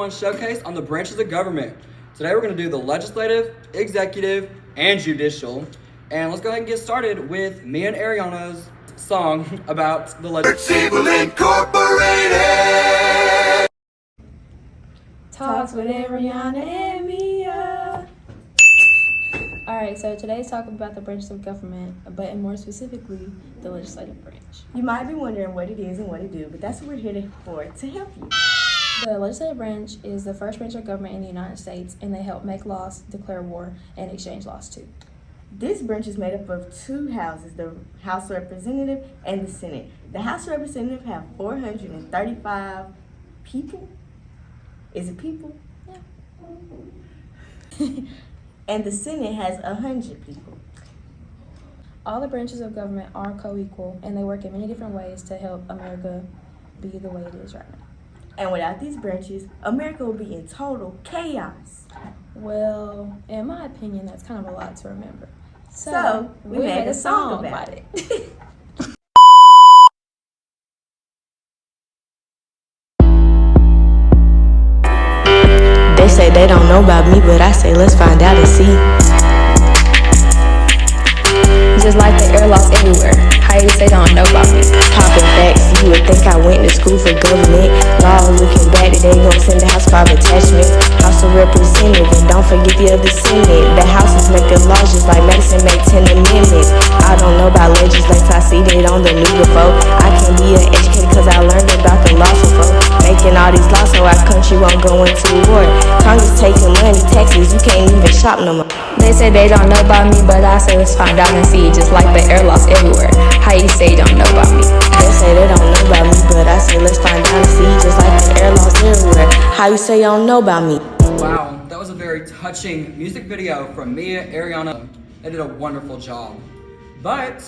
fun showcase on the branches of government. Today we're going to do the legislative, executive, and judicial. And let's go ahead and get started with me and Ariana's song about the legislature. Incorporated. Talks with Ariana and Mia. Alright, so today's talk about the branches of government, but more specifically, the legislative branch. You might be wondering what it is and what it do, but that's what we're here for, to help you. The legislative branch is the first branch of government in the United States, and they help make laws, declare war, and exchange laws too. This branch is made up of two houses, the House of Representatives and the Senate. The House of Representatives have 435 people. Is it people? Yeah. And the Senate has 100 people. All the branches of government are co-equal, and they work in many different ways to help America be the way it is right now. And without these branches, America will be in total chaos. Well, in my opinion, that's kind of a lot to remember. So we made a song about it. They say they don't know about me, but I say let's find out and see. Just like the air loss everywhere. How you say don't know about me? Poppin' facts, you would think I went to school for government law. Looking back, they gon' send the House 5 attachments. House of Representatives, and don't forget the other Senate. The houses make the laws just like Madison make 10 amendments. I don't know about legislature, I see that on the news before. I can be an educator cause I learned about the laws before. Making all these laws so our country won't go into war. Congress taking money, taxes, you can't even shop no more. They say they don't know about me, but I say let's find out and see. Just like the air loss everywhere. How you say you don't know about me? They say they don't know about me, but I say let's find out and see. Just like the air loss everywhere. How you say you don't know about me? Wow, that was a very touching music video from Mia, Ariana. They did a wonderful job. But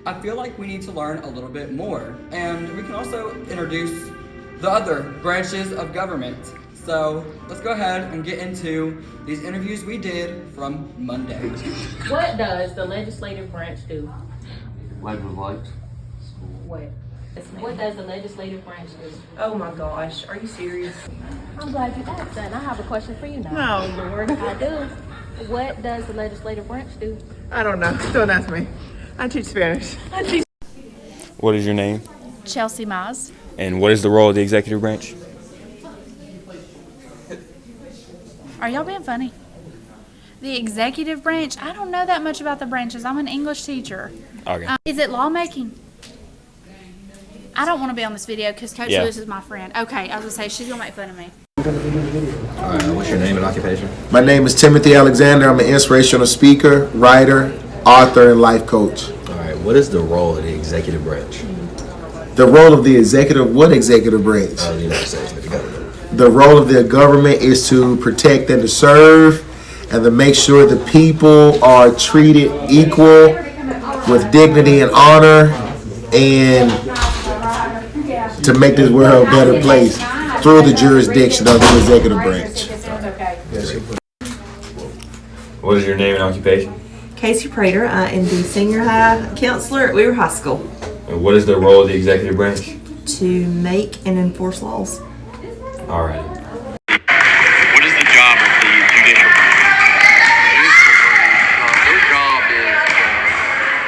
I feel like we need to learn a little bit more. And we can also introduce the other branches of government. So let's go ahead and get into these interviews we did from Monday. What does the legislative branch do? Legislate. What does the legislative branch do? Oh my gosh, are you serious? I'm glad you asked that, and I have a question for you now. No, Lord. I do. What does the legislative branch do? I don't know. Don't ask me. I teach Spanish. What is your name? Chelsea Mize. And what is the role of the executive branch? Are y'all being funny? The executive branch? I don't know that much about the branches. I'm an English teacher. Okay. Is it lawmaking? I don't want to be on this video because Coach Yeah. Lewis is my friend. Okay, I was going to say, she's going to make fun of me. All right, what's your name and occupation? My name is Timothy Alexander. I'm an inspirational speaker, writer, author, and life coach. All right, what is the role of the executive branch The role of the executive, what executive branch? of the United States, the government? The role of the government is to protect and to serve and to make sure the people are treated equal with dignity and honor and to make this world a better place through the jurisdiction of the executive branch. What is your name and occupation? Casey Prater. I am the senior high counselor at Weaver High School And what is the role of the executive branch? to make and enforce laws. All right. What is the job of the judicial branch? Their job is to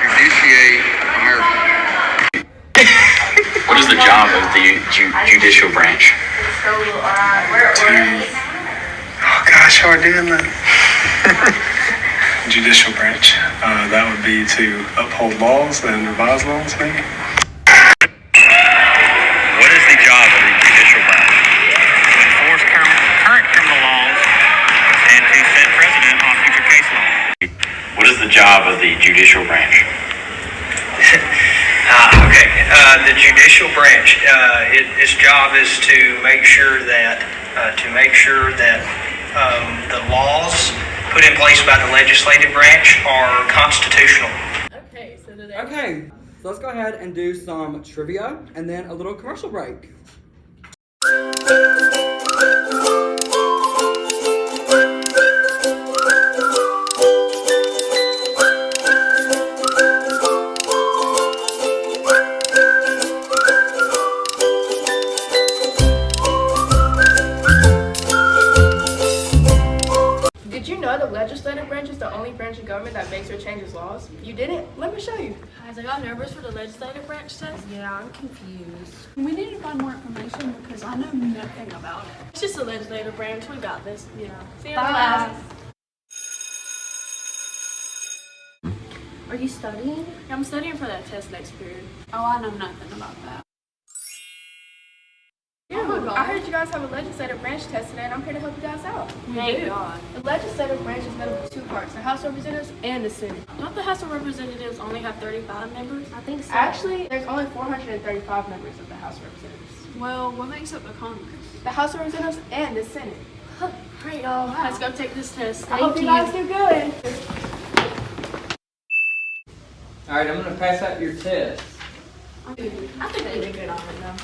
judiciate America. What is the job of the judicial branch? Oh gosh, how are we doing that? Judicial branch. That would be to uphold laws and revise laws, maybe. What is the job of the judicial branch? To enforce current criminal laws and to set precedent on future case law. What is the job of the judicial branch? The judicial branch, its job is to make sure that the laws put in place by the legislative branch are constitutional. Okay, so Okay, so let's go ahead and do some trivia and then a little commercial break. legislative branch is the only branch of government that makes or changes laws? You didn't? Let me show you. Guys, are y'all nervous for the legislative branch test? Yeah, I'm confused. We need to find more information because I know nothing about it. It's just the legislative branch. We got this. Yeah. See you in class. Are you studying? Yeah, I'm studying for that test next period. Oh, I know nothing about that. I heard you guys have a legislative branch test today, and I'm here to help you guys out. Thank God. The legislative branch is made up of two parts, the House of Representatives and the Senate. Don't the House of Representatives only have 35 members? I think so. Actually, there's only 435 members of the House of Representatives. Well, what makes up the Congress? The House of Representatives and the Senate. Great, y'all. Let's go take this test. I hope you guys do good. All right, I'm gonna pass out your test. I think they did good on it, though.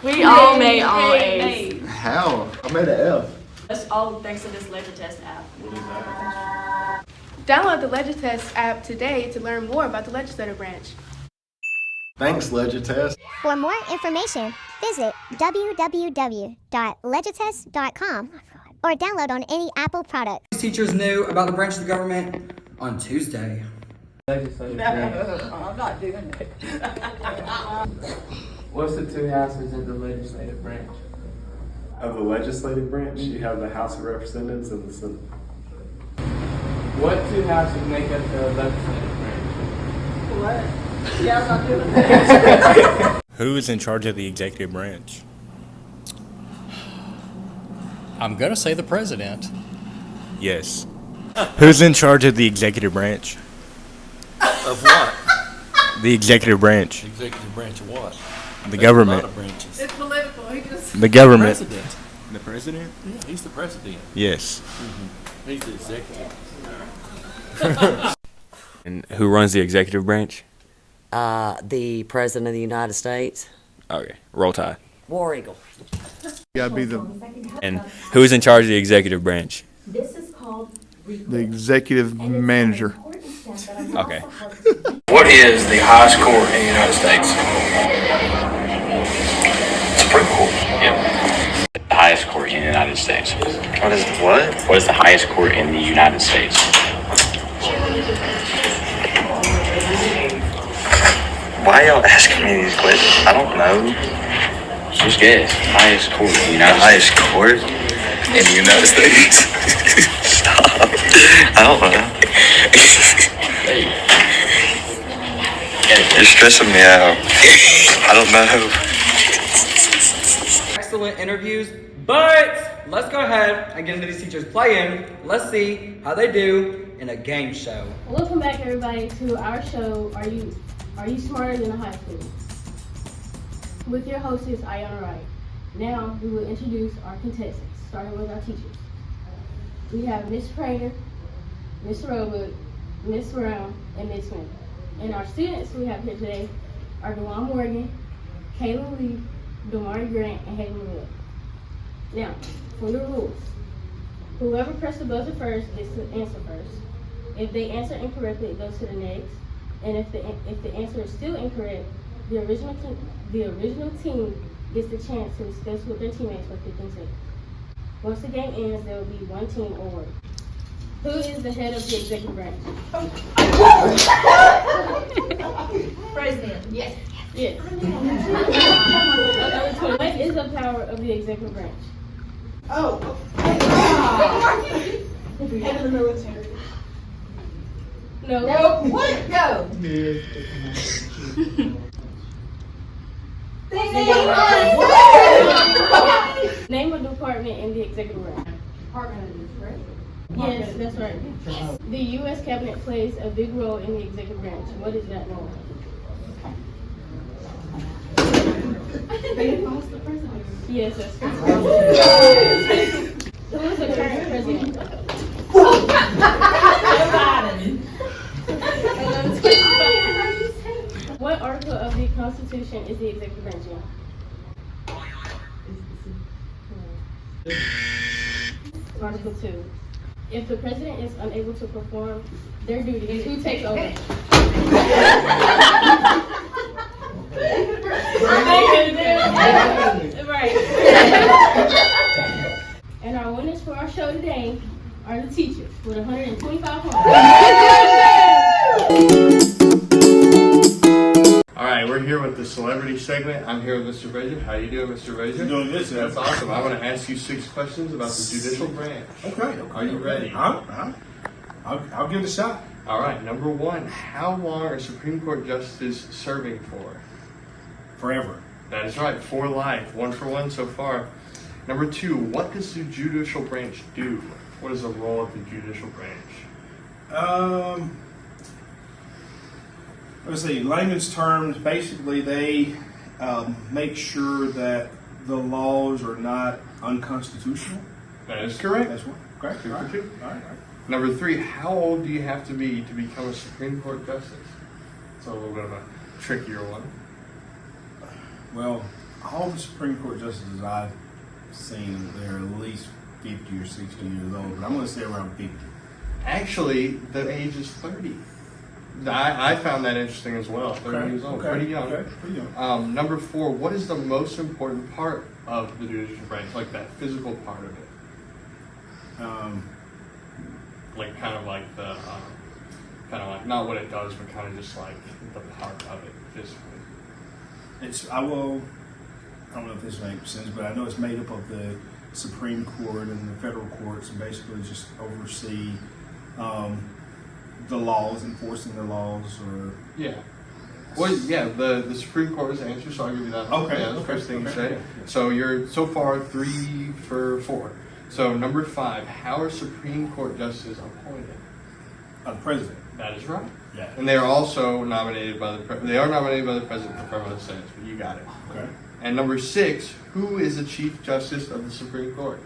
We all made all A's. How? I made an F. That's all thanks to this LegiTest app. Download the LegiTest app today to learn more about the legislative branch. Thanks, LegiTest. For more information, visit www.legitest.com or download on any Apple product. Teachers knew about the branch of the government on Tuesday. Legislative branch. I'm not doing it. What's the two houses in the legislative branch? Of the legislative branch, you have the House of Representatives and the Senate. What two houses make up the legislative branch? What? Yeah, I'm not doing that. Who is in charge of the executive branch? I'm going to say the president. Yes. Who's in charge of the executive branch? Of what? The executive branch. Executive branch of what? The government. A lot of branches. It's political. He just... The government. The president. The president? Yeah, he's the president. Yes. Mm-hmm. He's the executive. And who runs the executive branch? The President of the United States. Okay, roll tide. War Eagle. Gotta be the And who is in charge of the executive branch? This is called executive manager. Okay. What is the highest court in the United States? Supreme Court. Yep. The highest court in the United States. What is what? What is the highest court in the United States? Why y'all asking me these questions? I don't know. Just guess. Highest court in the United States. Highest court in the United States. Stop. I don't know. You're stressing me out. I don't know. Excellent interviews, but let's go ahead and get into these teachers playing. Let's see how they do in a game show. Welcome back, everybody, to our show, Are You Smarter Than a High School? With your hostess, Ayana Wright. Now, we will introduce our contestants, starting with our teachers. We have Miss Prater, Miss Rowood, Miss Brown, and Miss Smith. And our students we have here today are DeJuan Morgan, Kayla Lee, Damari Grant, and Hayden Wood. Now, for the rules. Whoever pressed the buzzer first gets to answer first. If they answer incorrectly, it goes to the next. And if the answer is still incorrect, the original team gets the chance to discuss with their teammates for 15 seconds. Once the game ends, there will be one team or word. Who is the head of the executive branch? President. Yes. Yes. What is the power of the executive branch? Oh. Head of the military. No. No. What? No. Name a department in the executive branch. Department of Youth, right? Yes, that's right. The U.S. Cabinet plays a big role in the executive branch. What is that role? They announced the president. Yes, that's correct. Who is the current president? What article of the Constitution is the executive branch in? Article 2. If the president is unable to perform their duties, who takes over? Right. And our winner winners for our show today are the teachers with 125 points. All right, we're here with the celebrity segment. I'm here with Mr. Frazier. How you doing, Mr. Frazier? Doing good, sir. That's awesome. I want to ask you 6 questions about the judicial branch. Okay. Are you ready? I'll give it a shot. All right, number 1, how long are Supreme Court justices serving for? Forever. That is right, for life. 1 for 1 so far. Number 2, what does the judicial branch do? What is the role of the judicial branch? Let's see, layman's terms, basically they make sure that the laws are not unconstitutional. That is correct. That's one. Okay. 2 for 2. All right. Number 3, how old do you have to be to become a Supreme Court justice? It's a little bit of a trickier one. Well, all the Supreme Court justices I've seen, they're at least 50 or 60 years old, but I'm going to say around 50. Actually, the age is 30. I found that interesting as well. 30 years old, pretty young. Okay. Pretty young. Number 4, what is the most important part of the judicial branch, like that physical part of it? Like kind of like the, not what it does, but kind of just like the part of it physically. I don't know if this makes sense, but I know it's made up of the Supreme Court and the federal courts, and basically just oversee the laws, enforcing the laws, or yeah. Well, yeah, the Supreme Court is the answer, so I'll give you that. Okay. Yeah, that's the first thing you say. Yeah. So you're so far 3 for 4. So number 5, how are Supreme Court justices appointed? The president. That is right. Yeah. And they are also nominated by the president to confirm the Senate. But you got it. Okay. And number 6, who is the Chief Justice of the Supreme Court?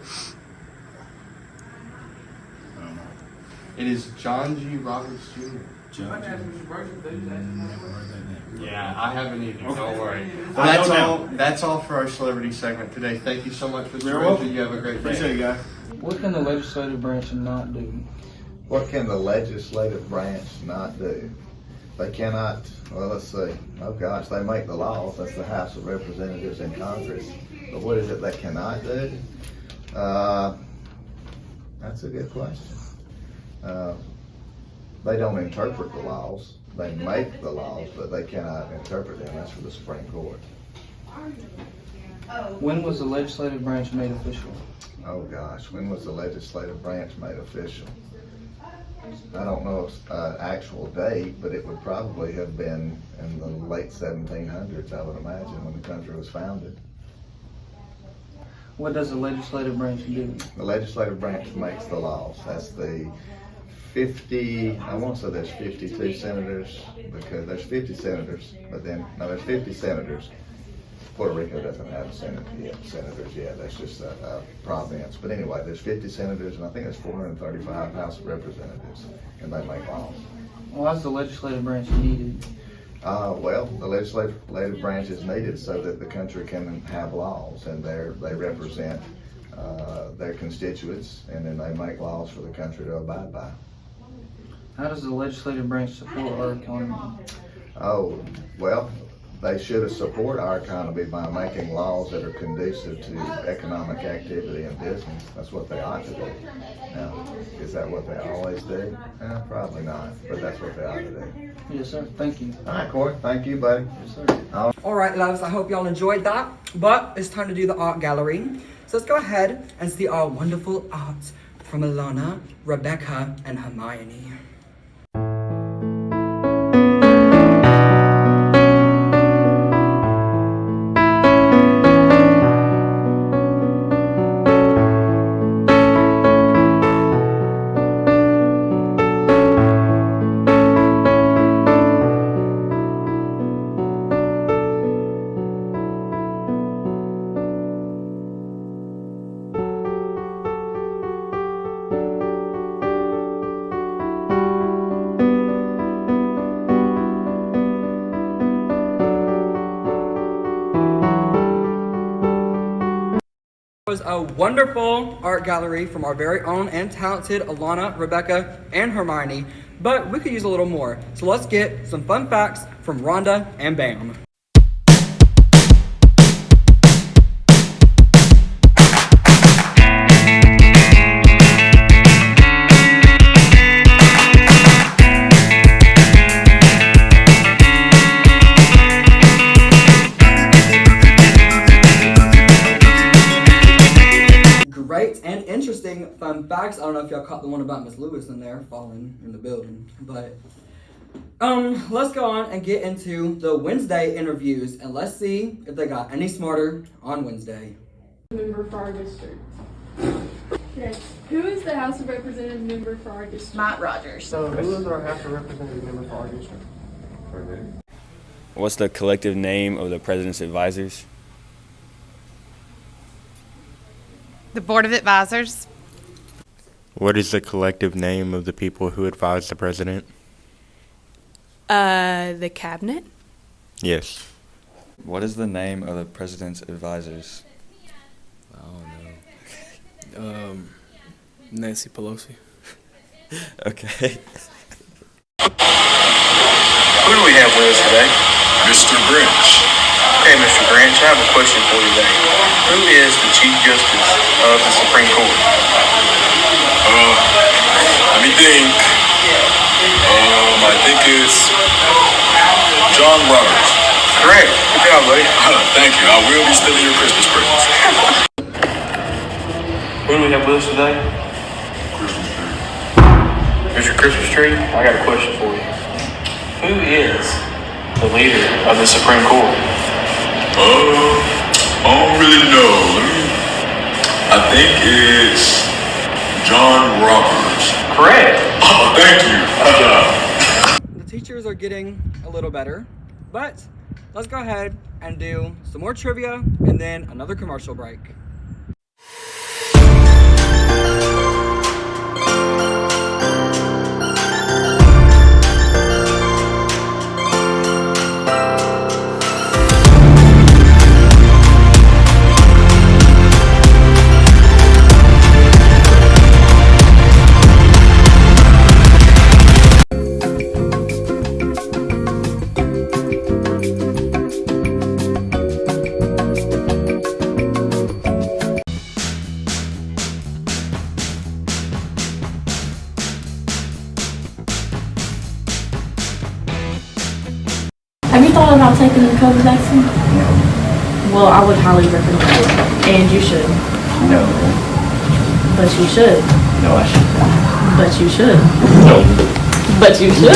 It is John G. Roberts Jr. Yeah, I haven't either. Don't worry. Well, that's all for our celebrity segment today. Thank you so much, Mr. Frazier. You have a great day. Appreciate it, guys. What can the legislative branch not do? What can the legislative branch not do? They cannot, well, let's see. Oh gosh, they make the laws. That's the House of Representatives in Congress. But what is it they cannot do? That's a good question. They don't interpret the laws. They make the laws, but they cannot interpret them. That's for the Supreme Court. When was the legislative branch made official? Oh gosh, when was the legislative branch made official? I don't know an actual date, but it would probably have been in the late 1700s, I would imagine, when the country was founded. What does the legislative branch do? The legislative branch makes the laws. That's the 50, I want to say there's 52 senators, because there's 50 senators, but then, no, there's 50 senators. Puerto Rico doesn't have senators yet. That's just a province. But anyway, there's 50 senators, and I think there's 435 House of Representatives, and they make laws. Why is the legislative branch needed? Well, the legislative branch is needed so that the country can have laws, and they represent their constituents, and then they make laws for the country to abide by. How does the legislative branch support our economy? Oh, well, they should support our economy by making laws that are conducive to economic activity and business. That's what they ought to do. Now, is that what they always do? Probably not, but that's what they ought to do. Yes, sir. Thank you. All right, Corey. Thank you, buddy. Yes, sir. All right, loves, I hope y'all enjoyed that, but it's time to do the art gallery. So let's go ahead and see our wonderful art from Alana, Rebecca, and Hermione. Was a wonderful art gallery from our very own and talented Alana, Rebecca, and Hermione, but we could use a little more. So let's get some fun facts from Rhonda and Bam. fun facts. I don't know if y'all caught the one about Miss Lewis in there falling in the building, but let's go on and get into the Wednesday interviews, and let's see if they got any smarter on Wednesday. Member for our district. Okay. Who is the House of Representatives member for our district? Mike Rogers. So who is our House of Representative member for our district? What's the collective name of the president's advisors? The Board of Advisors. What is the collective name of the people who advise the president? The cabinet. Yes. What is the name of the president's advisors? I don't know. Nancy Pelosi. Okay. Who do we have with us today? Mr. Branch. Okay, Mr. Branch, I have a question for you today. Who is the Chief Justice of the Supreme Court? Let me think. I think it's John Roberts. Correct. Good job, buddy. Thank you. I will be stealing your Christmas presents. Who do we have with us today? Mr. Christmas Tree, I got a question for you. Who is the leader of the Supreme Court? I don't really know. I think it's John Roberts. Correct. Oh, thank you. Good job. The teachers are getting a little better, but let's go ahead and do some more trivia and then another commercial break. Have you thought about taking the COVID vaccine? No. Well, I would highly recommend it, and you should. No. But you should. No, I shouldn't. But you should. No. But you should.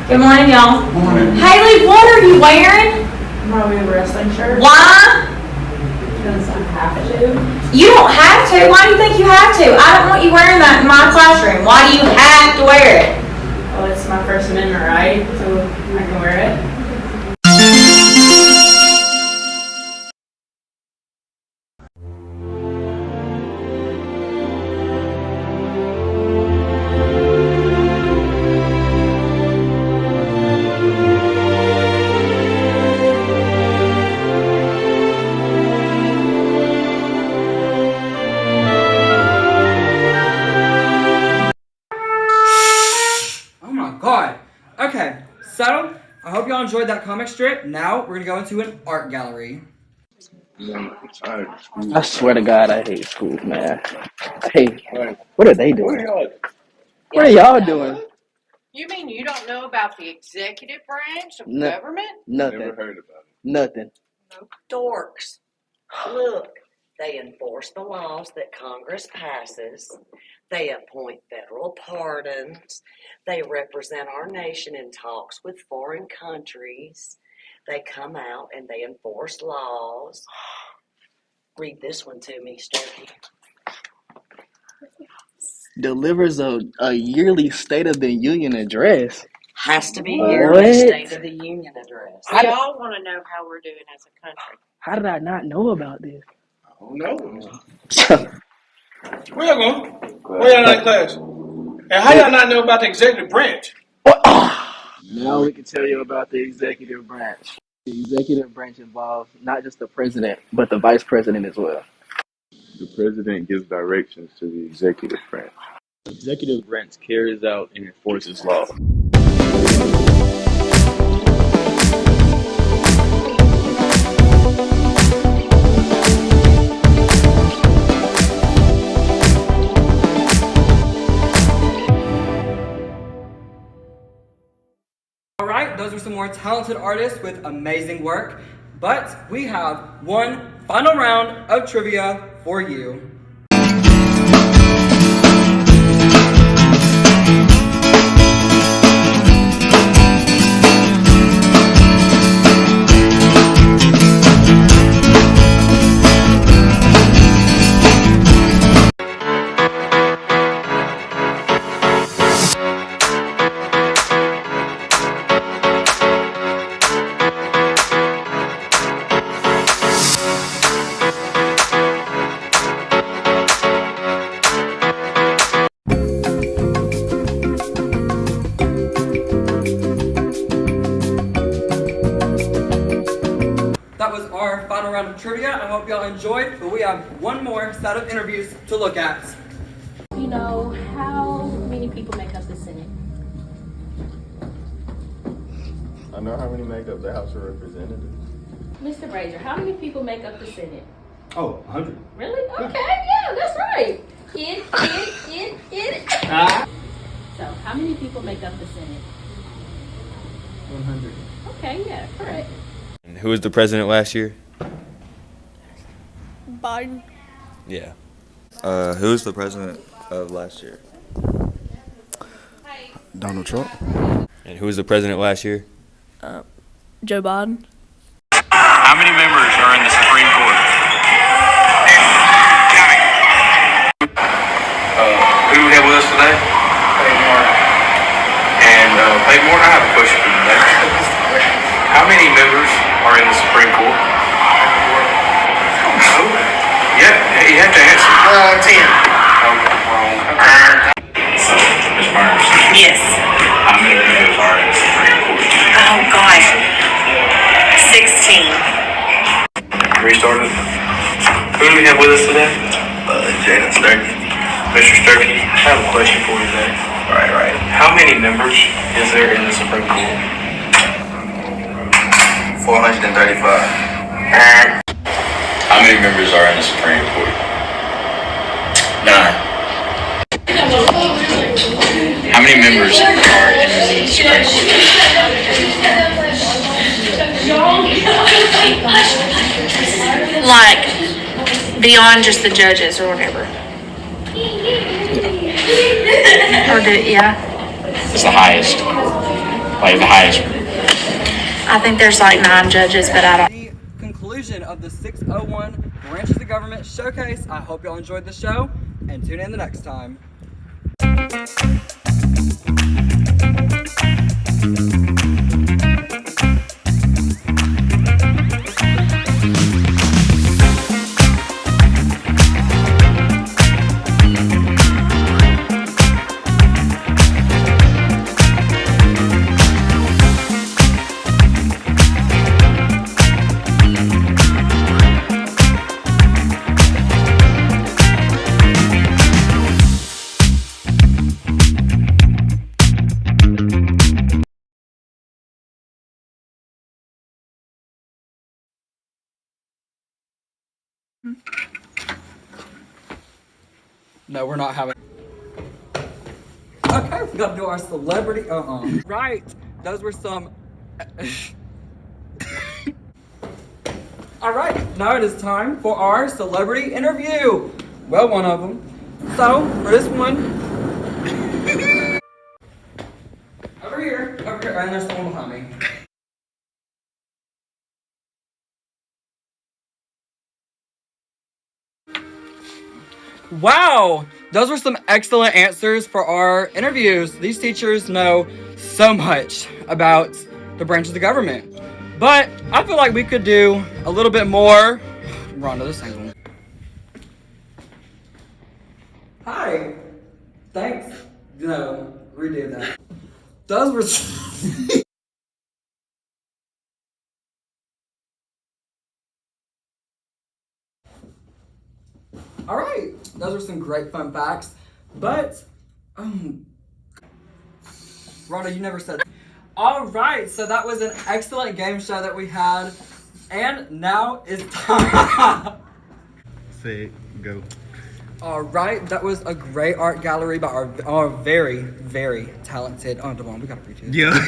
Good morning, y'all. Good morning. Haley, what are you wearing? Probably a wrestling shirt. Why? Because I have to. You don't have to. Why do you think you have to? I don't want you wearing that in my classroom. Why do you have to wear it? Well, it's my First Amendment right, so I can wear it. Okay, so I hope y'all enjoyed that comic strip. Now we're gonna go into an art gallery. I swear to God, I hate school, man. Hey, what are they doing? What are y'all doing? You mean you don't know about the executive branch of No- government? Nothing. Never heard about it. Nothing. Dorks. Look, they enforce the laws that Congress passes. They appoint federal pardons. They represent our nation in talks with foreign countries. They come out and they enforce laws. Read this one to me, Sturkey. Delivers a yearly State of the Union address. Has to be yearly State of the Union address. We all want to know how we're doing as a country. How did I not know about this? I don't know. Where y'all going? Where y'all not in class? And how y'all not know about the executive branch? Now we can tell you about the executive branch. The executive branch involves not just the president, but the vice president as well. The president gives directions to the executive branch. The executive branch carries out and enforces law. Alright, those are some more talented artists with amazing work, but we have one final round of trivia for you. That was our final round of trivia. I hope y'all enjoyed, but we have one more set of interviews to look at. You know how many people make up the Senate? I know how many make up the House of Representatives. Mr. Brazier, how many people make up the Senate? Oh, 100. Really? Okay, yeah, that's right. Get it. So, how many people make up the Senate? 100. Okay, yeah, correct. And who was the president last year? Biden. Yeah. Who was the president of last year? Donald Trump. And who was the president last year? Joe Biden. How many members are in the Supreme Court? Who we have with us today? Peyton Martin. And Peyton Martin, I have a question for you today. How many members are in the Supreme Court? No. Yeah, you have to answer. 10. Okay, wrong. So, Ms. Burns. Yes. How many members are in the Supreme Court? Oh, gosh. 16. Restarted. Who do we have with us today? Jaden Sturkey. Mr. Sturkey, I have a question for you today. Right. How many members is there in the Supreme Court? 435. How many members are in the Supreme Court? 9. How many members are in the Supreme Court? Like, beyond just the judges or whatever. It's the highest. Like the highest. I think there's like 9 judges, but I don't. The conclusion of the 601 Branches of Government Showcase. I hope y'all enjoyed the show, and tune in the next time. No, we're not having. Okay, we gotta do our celebrity. Right, those were some. All right, now it is time for our celebrity interview. Well, one of them. So for this one, over here, and there's someone behind me. Wow, those were some excellent answers for our interviews. These teachers know so much about the branches of government. But I feel like we could do a little bit more. Rhonda, this angle. Hi. Thanks. No, redo that. Those were... All right, those are some great fun facts, but, Rhonda, you never said. All right, so that was an excellent game show that we had, and now it's time. Say it, go. All right, that was a great art gallery by our very, very talented, Devon, we gotta redo this. Yeah.